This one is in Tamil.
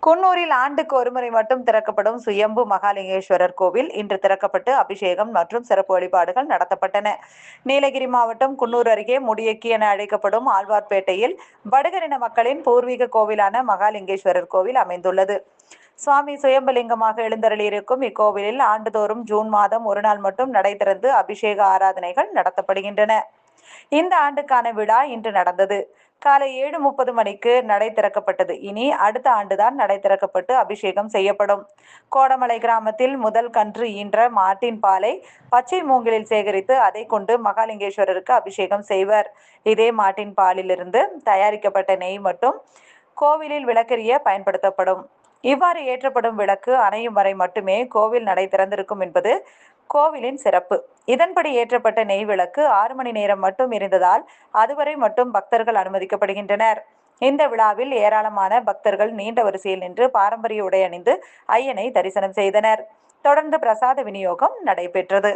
குன்னூரில் ஆண்டுக்கு ஒருமுறை மட்டும் திறக்கப்படும் சுயம்பு மகாலிங்கேஸ்வரர் கோவில் இன்று திறக்கப்பட்டு அபிஷேகம் மற்றும் சிறப்பு வழிபாடுகள் நடத்தப்பட்டன. நீலகிரி மாவட்டம் குன்னூர் அருகே முடியக்கி என அழைக்கப்படும் ஆழ்வார்பேட்டையில் படுகரின மக்களின் பூர்வீக கோவிலான மகாலிங்கேஸ்வரர் கோவில் அமைந்துள்ளது. சுவாமி சுயம்புலிங்கமாக எழுந்தருளியிருக்கும் இக்கோவிலில் ஆண்டுதோறும் ஜூன் மாதம் ஒரு நாள் மட்டும் நடை திறந்து அபிஷேக ஆராதனைகள் நடத்தப்படுகின்றன. இந்த ஆண்டுக்கான விழா இன்று நடந்தது. காலை 7:30 மணிக்கு நடை திறக்கப்பட்டது. இனி அடுத்த ஆண்டுதான் நடை திறக்கப்பட்டு அபிஷேகம் செய்யப்படும். கோடமலை கிராமத்தில் முதல் கன்று ஈன்ற மாட்டின் பாலை பச்சை மூங்கிலில் சேகரித்து அதை கொண்டு மகாலிங்கேஸ்வரருக்கு அபிஷேகம் செய்வர். இதே மாட்டின் பாலிலிருந்து தயாரிக்கப்பட்ட நெய் மட்டும் கோவிலில் விளக்கெரிய பயன்படுத்தப்படும். இவ்வாறு ஏற்றப்படும் விளக்கு அணையும் வரை மட்டுமே கோவில் நடை திறந்திருக்கும் என்பது கோவிலின் சிறப்பு. இதன்படி ஏற்றப்பட்ட நெய் விளக்கு 6 மணி நேரம் மட்டும் எரிந்ததால் அதுவரை மட்டும் பக்தர்கள் அனுமதிக்கப்படுகின்றனர். இந்த விழாவில் ஏராளமான பக்தர்கள் நீண்ட வரிசையில் நின்று பாரம்பரிய உடை அணிந்து ஐயனை தரிசனம் செய்தனர். தொடர்ந்து பிரசாத விநியோகம் நடைபெற்றது.